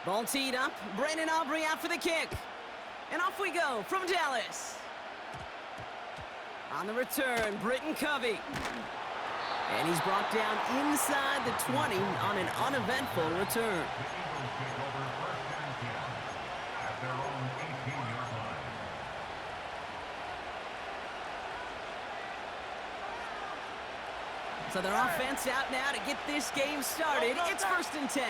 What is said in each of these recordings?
Ball teed up. Brandon Aubrey out for the kick. And off we go from Dallas. On the return, Britton Covey. And he's brought down inside the 20 on an uneventful return. So their offense out now to get this game started. It's 1st and 10.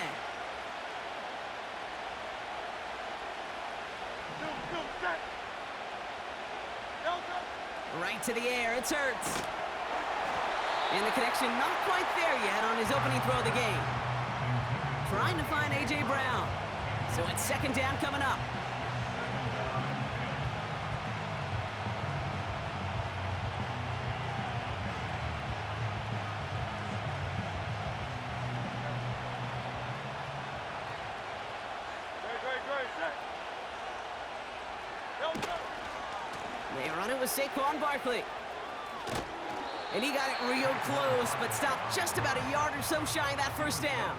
Right to the air, it's Hurts. And the connection not quite there yet on his opening throw of the game. Trying to find A.J. Brown. So it's 2nd down coming up. They run it with Saquon Barkley. And he got it real close, but stopped just about a yard or so shy of that 1st down.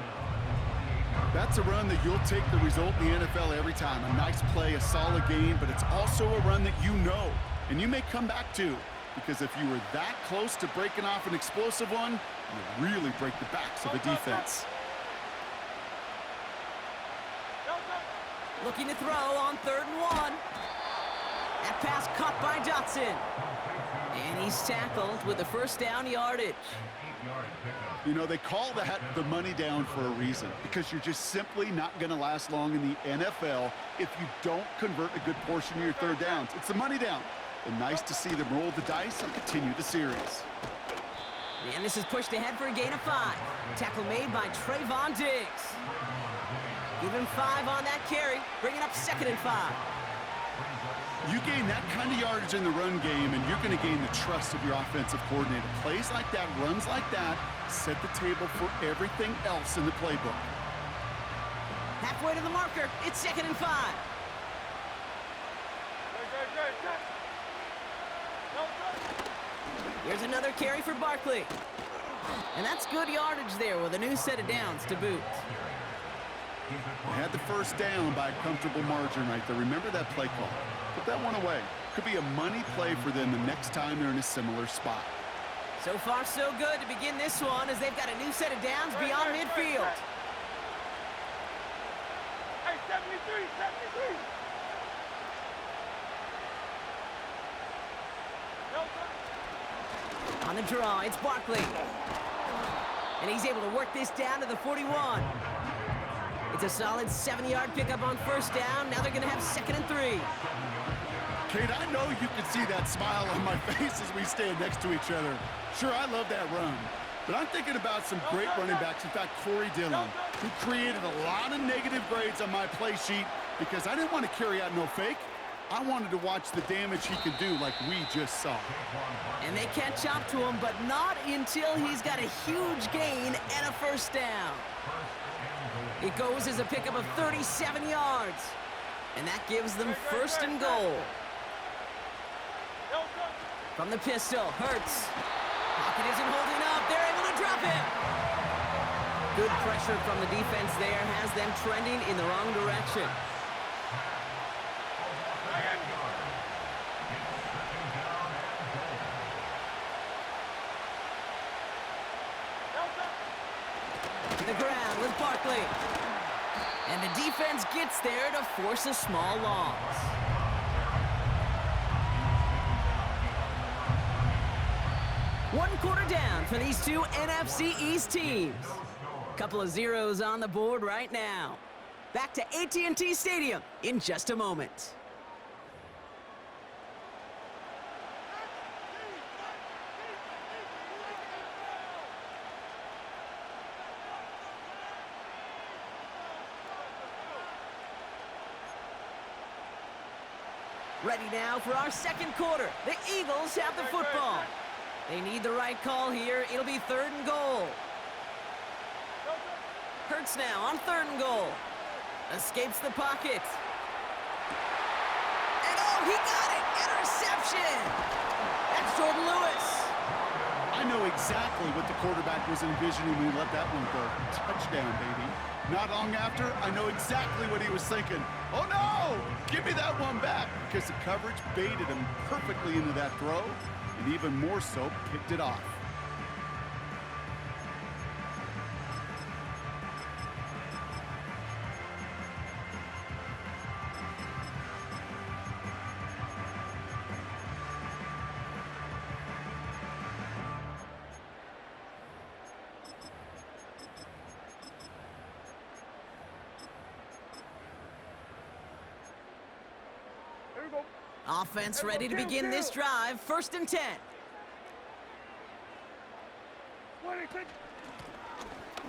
That's a run that you'll take the result in the NFL every time. A nice play, a solid game, but it's also a run that you know, and you may come back to, because if you were that close to breaking off an explosive one, you really break the backs of the defense. Looking to throw on 3rd and 1. That pass caught by Dotson. And he's tackled with the 1st down yardage. You know, they call that the money down for a reason, because you're just simply not going to last long in the NFL if you don't convert a good portion of your 3rd downs. It's the money down. And nice to see them roll the dice and continue the series. And this is pushed ahead for a gain of 5. Tackle made by Trayvon Diggs. Give him 5 on that carry, bringing up 2nd and 5. You gain that kind of yardage in the run game, and you're going to gain the trust of your offensive coordinator. Plays like that, runs like that, set the table for everything else in the playbook. Halfway to the marker, it's 2nd and 5. Here's another carry for Barkley. And that's good yardage there with a new set of downs to boot. They had the 1st down by a comfortable margin right there. Remember that play call. Put that one away. Could be a money play for them the next time they're in a similar spot. So far, so good to begin this one as they've got a new set of downs beyond midfield. Hey, 73, 73. On the draw, it's Barkley. And he's able to work this down to the 41. It's a solid 7-yard pickup on 1st down. Now they're going to have 2nd and 3. Kate, I know you can see that smile on my face as we stand next to each other. Sure, I love that run. But I'm thinking about some great running backs. In fact, Corey Dillon, who created a lot of negative grades on my play sheet because I didn't want to carry out no fake. I wanted to watch the damage he could do like we just saw. And they catch up to him, but not until he's got a huge gain and a 1st down. It goes as a pickup of 37 yards. And that gives them 1st and goal. From the pistol, Hurts. Pocket isn't holding up. They're able to drop him. Good pressure from the defense there has them trending in the wrong direction. To the ground with Barkley. And the defense gets there to force a small loss. One quarter down for these two NFC East teams. Couple of zeros on the board right now. Back to AT&T Stadium in just a moment. Ready now for our 2nd quarter. The Eagles have the football. They need the right call here. It'll be 3rd and goal. Hurts now on 3rd and goal. Escapes the pocket. And oh, he got it! Interception! That's Jordan Lewis. I know exactly what the quarterback was envisioning when he let that one go. Touchdown, baby. Not long after, I know exactly what he was thinking. Oh, no! Give me that one back, because the coverage baited him perfectly into that throw, and even more so, picked it off. Offense ready to begin this drive. 1st and 10.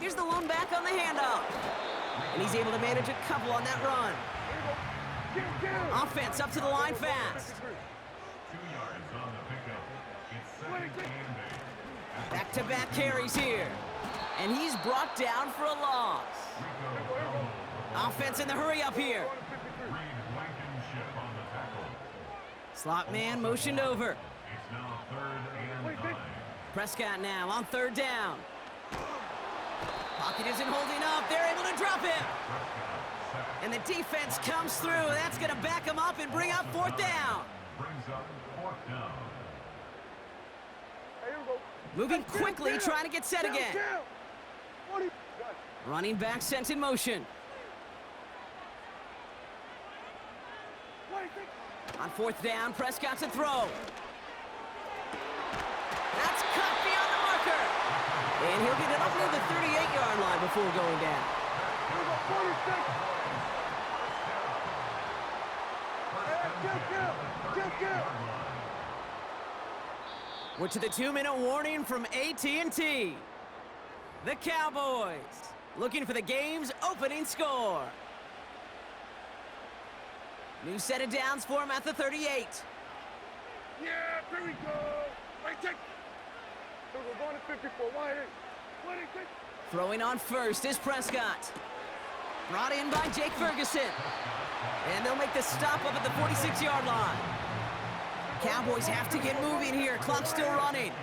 Here's the lone back on the handoff. And he's able to manage a couple on that run. Offense up to the line fast. 2 yards on the pickup. It's 2nd and 8. Back-to-back carries here. And he's brought down for a loss. Offense in the hurry up here. Slot man motioned over. It's now 3rd and 9. Prescott now on 3rd down. Pocket isn't holding up. They're able to drop him. And the defense comes through. That's going to back him up and bring up 4th down. Brings up 4th down. Moving quickly, trying to get set again. Running back sent in motion. On 4th down, Prescott to throw. That's cut beyond the marker. And he'll get it up near the 38-yard line before going down. We're to the 2-minute warning from AT&T. The Cowboys looking for the game's opening score. New set of downs for him at the 38. Yeah, here we go. Right, check. So we're going to 54. Why it? Throwing on 1st is Prescott. Brought in by Jake Ferguson. And they'll make the stop up at the 46-yard line. Cowboys have to get moving here. Clock still running. At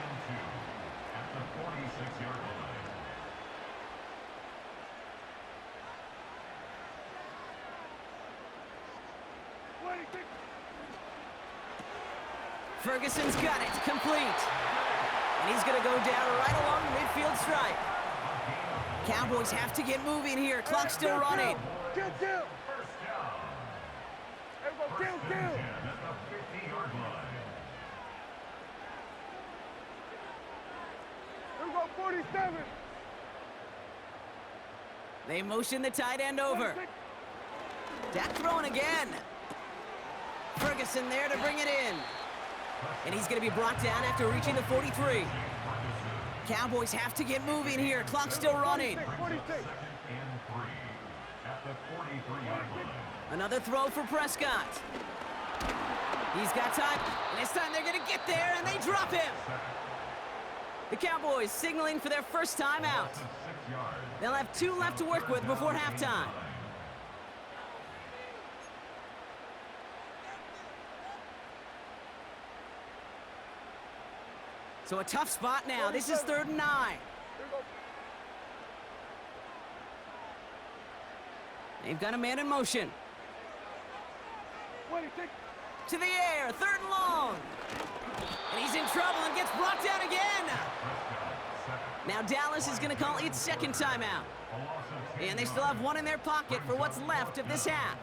the 46-yard line. Ferguson's got it, complete. And he's going to go down right along the midfield stripe. Cowboys have to get moving here. Clock still running. Kill. First down. Everybody, kill. At the 50-yard line. Here we go, 47. They motion the tight end over. Dak throwing again. Ferguson there to bring it in. And he's going to be brought down after reaching the 43. Cowboys have to get moving here. Clock still running. 46. At the 43-yard line. Another throw for Prescott. He's got time. And this time they're going to get there, and they drop him. The Cowboys signaling for their first time out. They'll have 2 left to work with before halftime. So a tough spot now. This is 3rd and 9. They've got a man in motion. To the air, 3rd and long. And he's in trouble and gets brought down again. Now Dallas is going to call its 2nd timeout. And they still have 1 in their pocket for what's left of this half.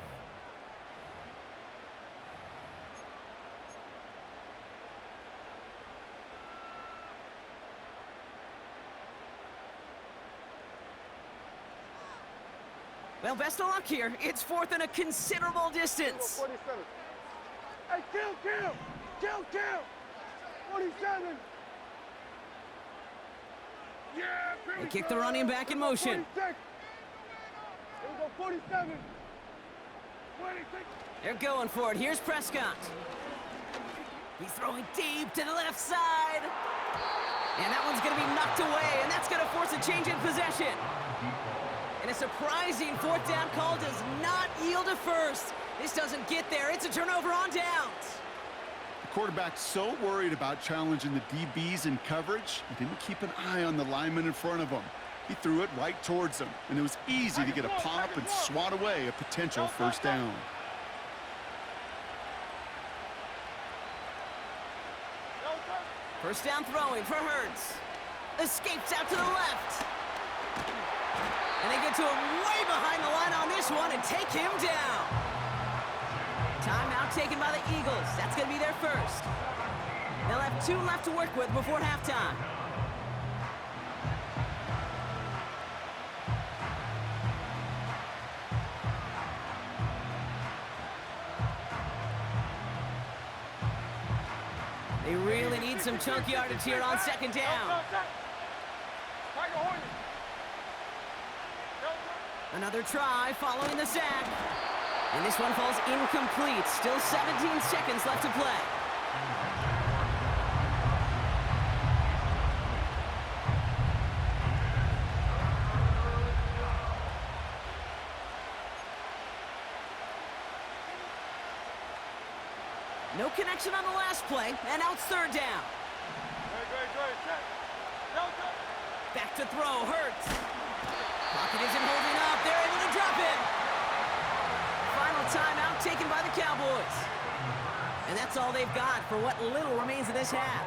Well, best of luck here. It's 4th and a considerable distance. 47. Hey, kill. 47. Yeah, They kick the running back in motion. 46. Here we go, 47. 26. They're going for it. Here's Prescott. He's throwing deep to the left side. And that one's going to be knocked away, and that's going to force a change in possession. And a surprising 4th down call does not yield a first. This doesn't get there. It's a turnover on downs. Quarterback's so worried about challenging the DBs in coverage, he didn't keep an eye on the lineman in front of him. He threw it right towards him, and it was easy to get a pop and swat away a potential first down. First down throwing for Hurts. Escapes out to the left. And they get to him way behind the line on this one and take him down. Timeout taken by the Eagles. That's going to be their first. They'll have 2 left to work with before halftime. They really need some chunk yardage here on second down. Another try following the sack. And this one falls incomplete. Still 17 seconds left to play. No connection on the last play, and now it's third down. Back to throw, Hurts. Pocket isn't holding up. They're able to drop it. Final timeout taken by the Cowboys. And that's all they've got for what little remains of this half.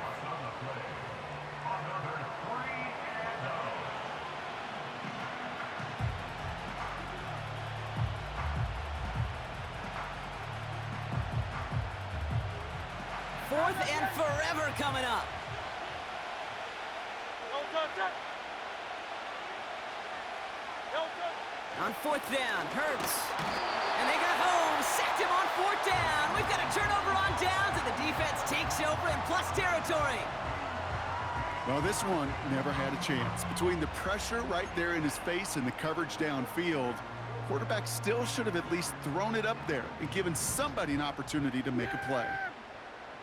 Fourth and forever coming up. On fourth down, Hurts. And they got home, sacked him on fourth down. We've got a turnover on downs, and the defense takes over in plus territory. Well, this one never had a chance. Between the pressure right there in his face and the coverage downfield, quarterback still should have at least thrown it up there and given somebody an opportunity to make a play.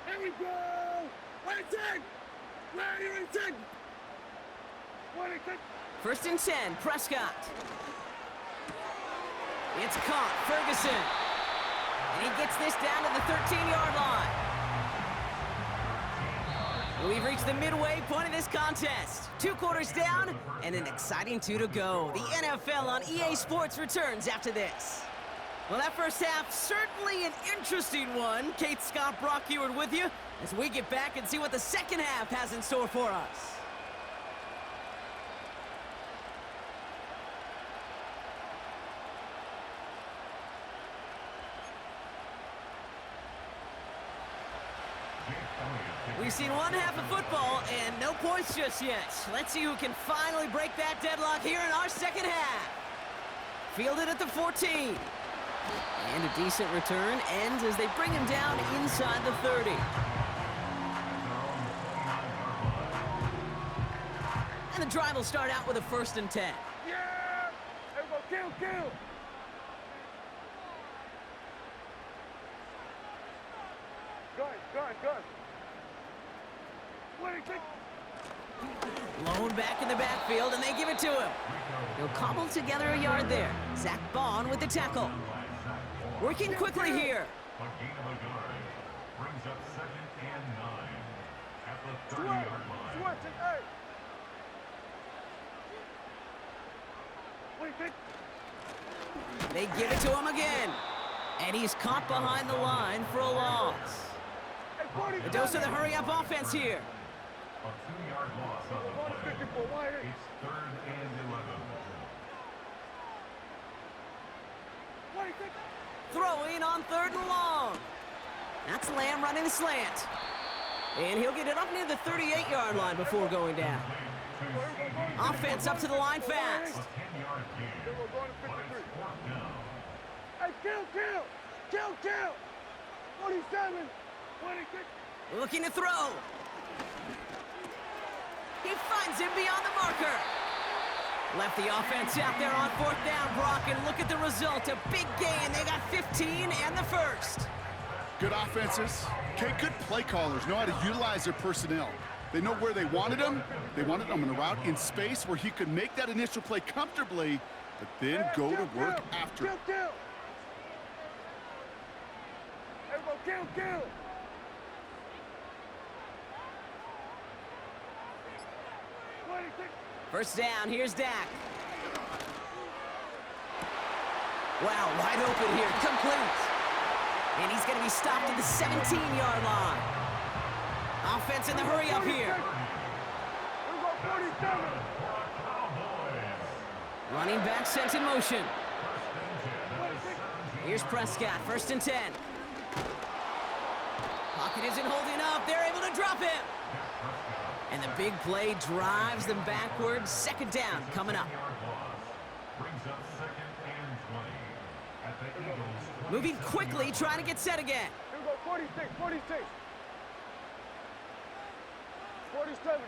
Here we go! Waiting! First and 10, Prescott. It's caught, Ferguson. And he gets this down to the 13-yard line. We've reached the midway point of this contest. 2 quarters down and an exciting 2 to go. The NFL on EA Sports returns after this. Well, that first half, certainly an interesting one. Kate Scott, Brock Ewart with you as we get back and see what the second half has in store for us. We've seen one half of football and no points just yet. Let's see who can finally break that deadlock here in our second half. Fielded at the 14. And a decent return ends as they bring him down inside the 30. And the drive will start out with a first and 10. Yeah! Everybody kill! Gun. Blown back in the backfield, and they give it to him. He'll cobble together a yard there. Zach Bond with the tackle. Working quickly here. Brings up 2nd and 9 at the 30-yard line. They give it to him again. And he's caught behind the line for a loss. A dose of the hurry-up offense here. A 2-yard loss on the play. It's 3rd and 11. Throwing on 3rd and long. That's Lamb running the slant. And he'll get it up near the 38-yard line before going down. Offense up to the line fast. 10-yard gain. But it's 4th down. Hey, kill! 47! 26! Looking to throw. He finds him beyond the marker. Left the offense out there on 4th down, Brock, and look at the result. A big gain. They got 15 and the first. Good offenses. Okay, good play callers know how to utilize their personnel. They know where they wanted him. They wanted him in a route in space where he could make that initial play comfortably, but then go to work after it. Everybody kill! First down, here's Dak. Wow, wide open here, complete. And he's going to be stopped at the 17-yard line. Offense in the hurry up here. Running back sent in motion. Here's Prescott, first and 10. Pocket isn't holding up. They're able to drop him. And the big play drives them backwards. Second down coming up. Moving quickly, trying to get set again. Here we go, 46, 46. 47.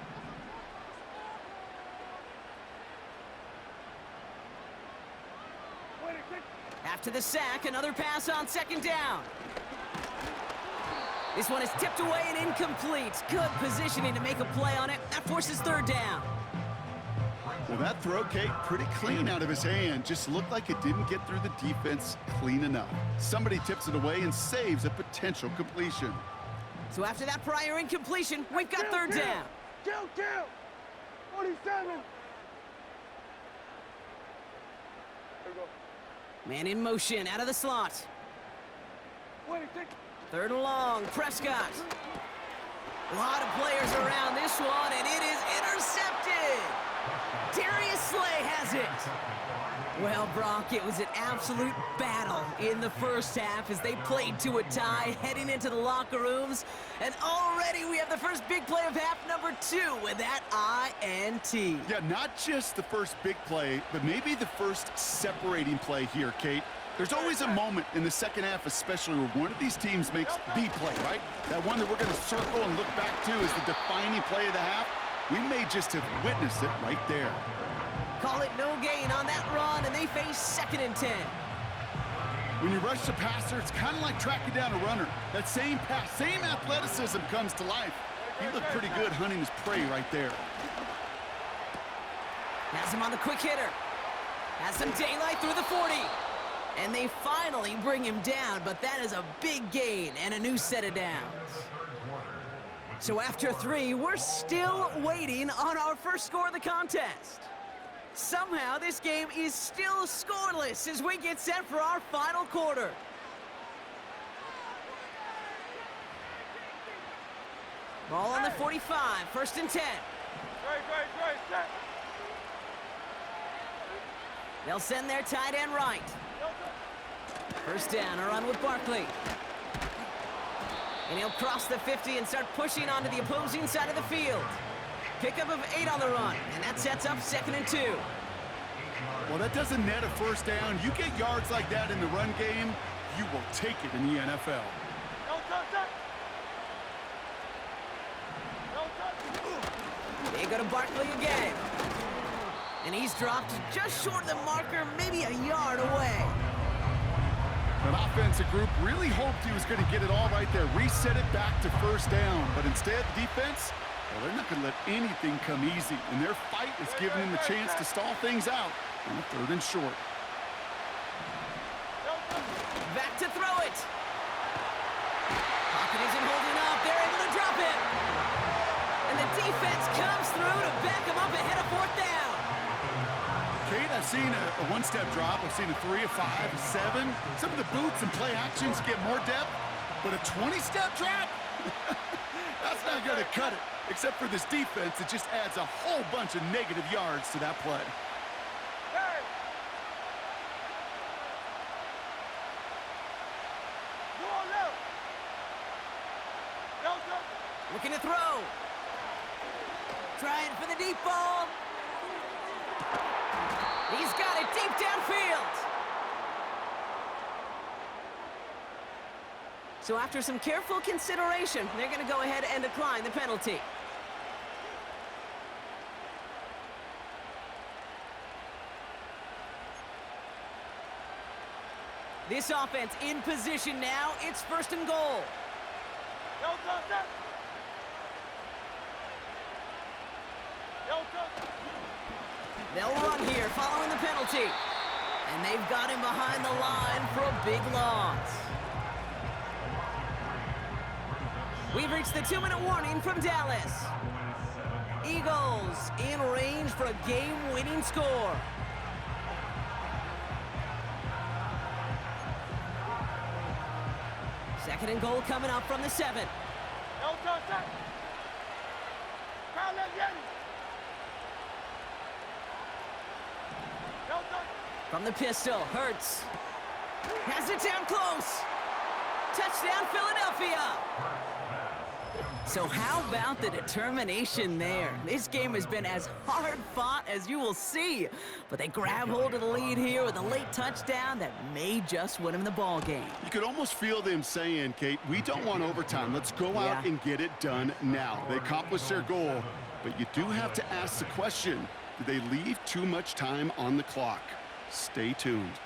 After the sack, another pass on second down. This one is tipped away and incomplete. Good positioning to make a play on it. That forces third down. Well, that throw, Kate, pretty clean out of his hand. Just looked like it didn't get through the defense clean enough. Somebody tips it away and saves a potential completion. So after that prior incompletion, we've got third down. Kill! 47. Here we go. Man in motion, out of the slot. 26. Third and long, Prescott. A lot of players around this one, and it is intercepted. Darius Slay has it. Well, Brock, it was an absolute battle in the first half as they played to a tie, heading into the locker rooms. And already we have the first big play of half number 2 with that INT. Yeah, not just the first big play, but maybe the first separating play here, Kate. There's always a moment in the second half, especially where one of these teams makes the play, right? That one that we're going to circle and look back to as the defining play of the half. We may just have witnessed it right there. Call it no gain on that run, and they face second and 10. When you rush the passer, it's kind of like tracking down a runner. That same pass, same athleticism comes to life. He looked pretty good hunting his prey right there. Has him on the quick hitter. Has some daylight through the 40. And they finally bring him down, but that is a big gain and a new set of downs. So after 3, we're still waiting on our first score of the contest. Somehow this game is still scoreless as we get set for our final quarter. Ball on the 45, first and 10. Great, set. They'll send their tight end right. First down, a run with Barkley. And he'll cross the 50 and start pushing onto the opposing side of the field. Pickup of 8 on the run, and that sets up second and 2. Well, that doesn't net a first down. You get yards like that in the run game, you will take it in the NFL. They go to Barkley again. And he's dropped just short of the marker, maybe a yard away. That offensive group really hoped he was going to get it all right there, reset it back to first down. But instead, the defense, well, they're not going to let anything come easy. And their fight is giving them the chance to stall things out on a third and short. Back to throw it. Pocket isn't holding up. They're able to drop it. And the defense comes through to back him up ahead of fourth down. Kate, I've seen a one-step drop. I've seen a 3, a 5, a 7. Some of the boots and play actions get more depth. But a 20-step drop? That's not going to cut it. Except for this defense, it just adds a whole bunch of negative yards to that play. Looking to throw. Trying for the deep ball. He's got it deep downfield. So after some careful consideration, they're going to go ahead and decline the penalty. This offense in position now. It's first and goal. They'll run here following the penalty. And they've got him behind the line for a big loss. We've reached the 2-minute warning from Dallas. Eagles in range for a game-winning score. Second and goal coming up from the 7. From the pistol, Hurts. Has it down close. Touchdown, Philadelphia. So how about the determination there? This game has been as hard-fought as you will see. But they grab hold of the lead here with a late touchdown that may just win them the ball game. You could almost feel them saying, Kate, we don't want overtime. Let's go out and get it done now. They accomplished their goal, but you do have to ask the question, did they leave too much time on the clock? Stay tuned.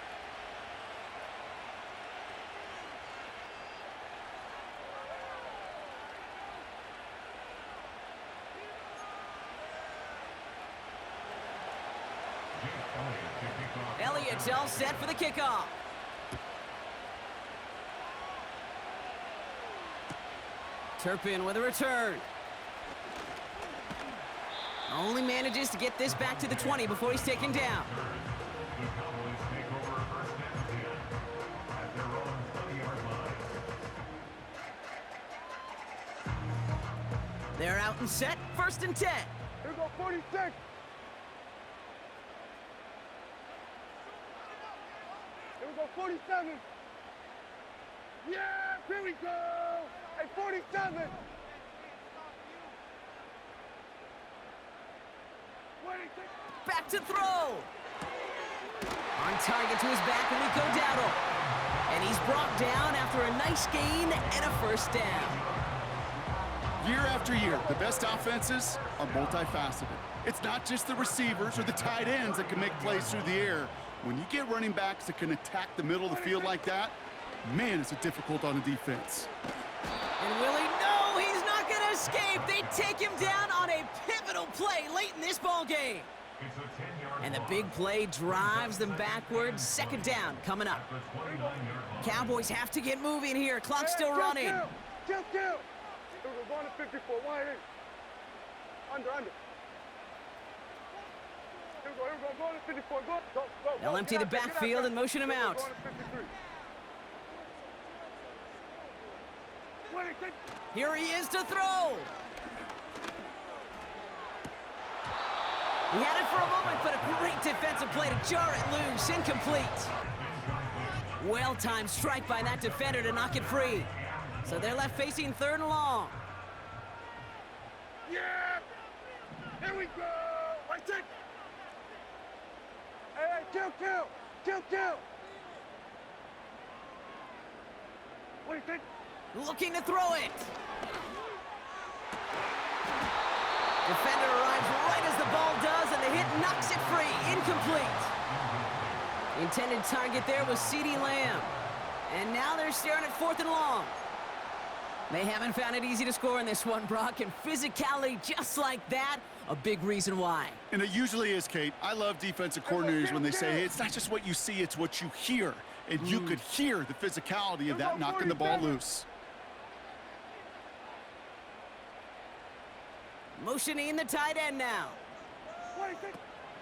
Elliott's all set for the kickoff. Turpin with a return. Only manages to get this back to the 20 before he's taken down. The Cowboys take over first and 10 at their own 20-yard line. They're out and set, first and 10. Here we go, 46. Here we go, 47. Yeah, here we go. Hey, 47. Back to throw. On target to his back, Nico Dowdle. And he's brought down after a nice gain and a first down. Year after year, the best offenses are multifaceted. It's not just the receivers or the tight ends that can make plays through the air. When you get running backs that can attack the middle of the field like that, man, it's difficult on the defense. And Willie, no, he's not going to escape. They take him down on a pivotal play late in this ball game. It's a 10-yard And the big play drives them backwards. Second down coming up. the 29-yard line. Cowboys have to get moving here. Clock's still running. Kill. Here we go, going to 54. Wide in. Under. Here we go, going to 54. Go. They'll empty the backfield and motion him out. Going to 53. Here he is to throw. He had it for a moment, but a great defensive play to jar it loose. Incomplete. Well-timed strike by that defender to knock it free. So they're left facing third and long. Yeah! Here we go! Right take! Hey, kill! What do you think? Looking to throw it. Defender arrives right as the ball does, and the hit knocks it free. Incomplete. The intended target there was CeeDee Lamb. And now they're staring at fourth and long. They haven't found it easy to score in this one, Brock, and physicality just like that, a big reason why. And it usually is, Kate. I love defensive coordinators when they say, hey, it's not just what you see, it's what you hear. And you could hear the physicality of that knocking the ball loose. Motioning the tight end now.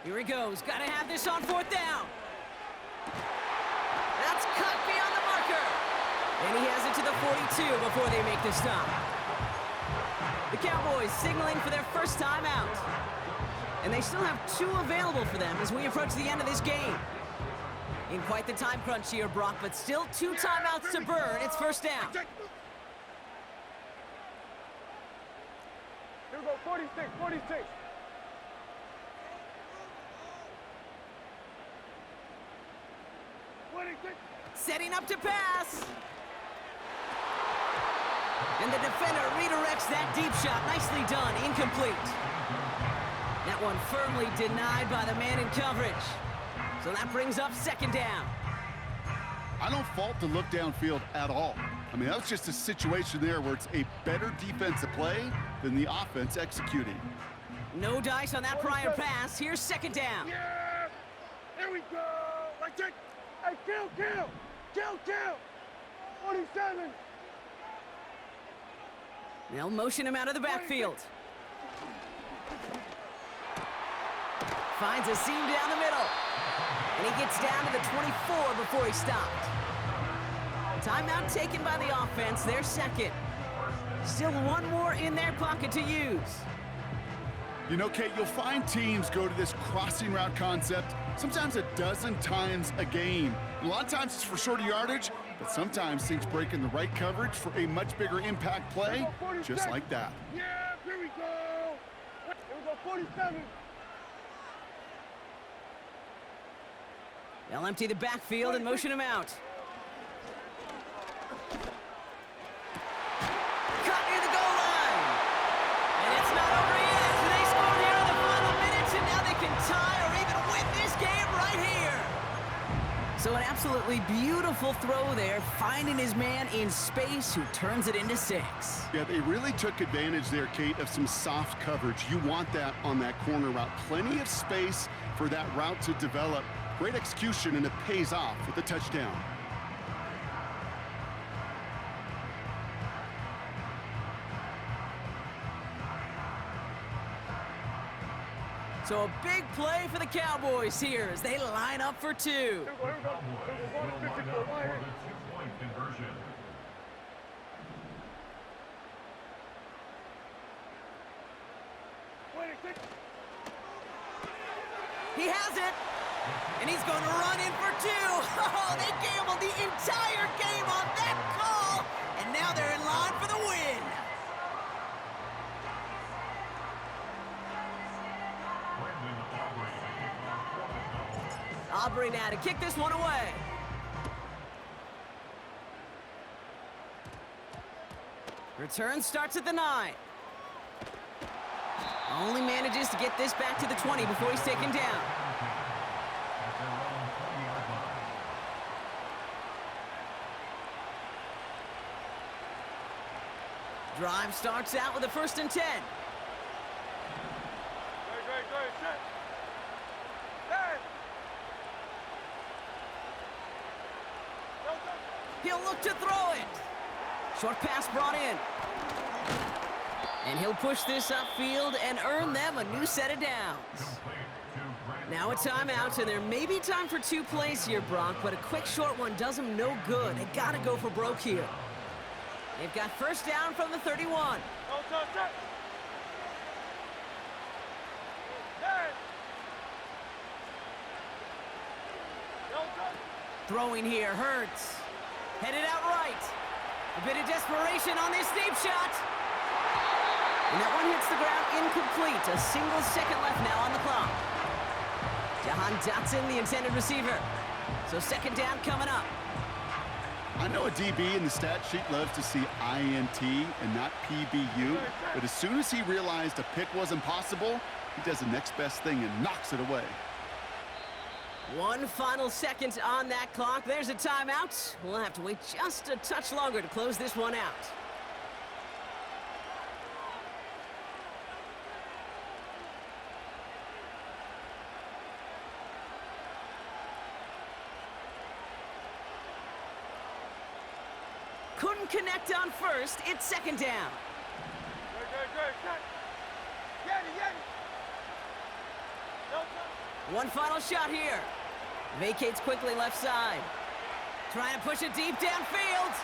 Here he goes. Got to have this on fourth down. That's cut beyond the marker. And he has it to the 42 before they make the stop. The Cowboys signaling for their first time out. And they still have 2 available for them as we approach the end of this game. In quite the time crunch here, Brock, but still 2 timeouts to burn. It's first down. Here we go, 46. Setting up to pass. And the defender redirects that deep shot. Nicely done. Incomplete. That one firmly denied by the man in coverage. So that brings up second down. I don't fault the look downfield at all. I mean, that was just a situation there where it's a better defensive play than the offense executing. No dice on that prior pass. Here's second down. Yeah! Here we go! Right take! Hey, kill! 47! They'll motion him out of the backfield. Finds a seam down the middle. And he gets down to the 24 before he stopped. Timeout taken by the offense, their second. Still one more in their pocket to use. You know, Kate, you'll find teams go to this crossing route concept sometimes a dozen times a game. A lot of times it's for shorter yardage, but sometimes things break in the right coverage for a much bigger impact play, just like that. Yeah, here we go. Here we go, 47. They'll empty the backfield and motion him out. Cut near the goal line. And it's not over yet. They scored here in the final minutes, and now they can tie or even win this game right here. So an absolutely beautiful throw there, finding his man in space who turns it into 6. Yeah, they really took advantage there, Kate, of some soft coverage. You want that on that corner route. Plenty of space for that route to develop. Great execution, and it pays off with a touchdown. So a big play for the Cowboys here as they line up for 2. Here we go, here we go. Here we go, going to 54. For the two-point conversion. He has it, and he's going to run in for 2. Oh, they gambled the entire game on that call, and now they're in line for the win. Aubrey now to kick this one away. Return starts at the 9. Only manages to get this back to the 20 before he's taken down. Drive starts out with a 1st and 10. Great, set. Hey. He'll look to throw it. Short pass brought in. And he'll push this upfield and earn them a new set of downs. Now a timeout, and there may be time for 2 plays here, Brock, but a quick short one does them no good. They gotta go for broke here. They've got 1st down from the 31. Throwing here hurts. Headed out right. A bit of desperation on this deep shot. And that one hits the ground incomplete. A single second left now on the clock. Jahan Dotson, the intended receiver. So 2nd down coming up. I know a DB in the stat sheet loves to see INT and not PBU, but as soon as he realized a pick wasn't possible, he does the next best thing and knocks it away. 1 final second on that clock. There's a timeout. We'll have to wait just a touch longer to close this one out. Couldn't connect on 1st. It's 2nd down. Great, set. Yeti. 1 final shot here. Vacates quickly left side. Trying to push it deep downfield.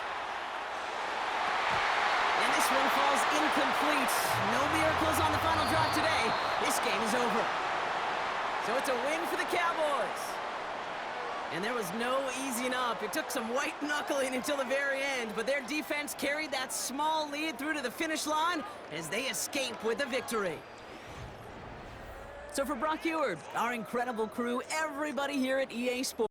And this one falls incomplete. No miracles on the final drive today. This game is over. So it's a win for the Cowboys. And there was no easing up. It took some white knuckling until the very end, but their defense carried that small lead through to the finish line as they escape with a victory. So for Brock Eward, our incredible crew, everybody here at EA Sports.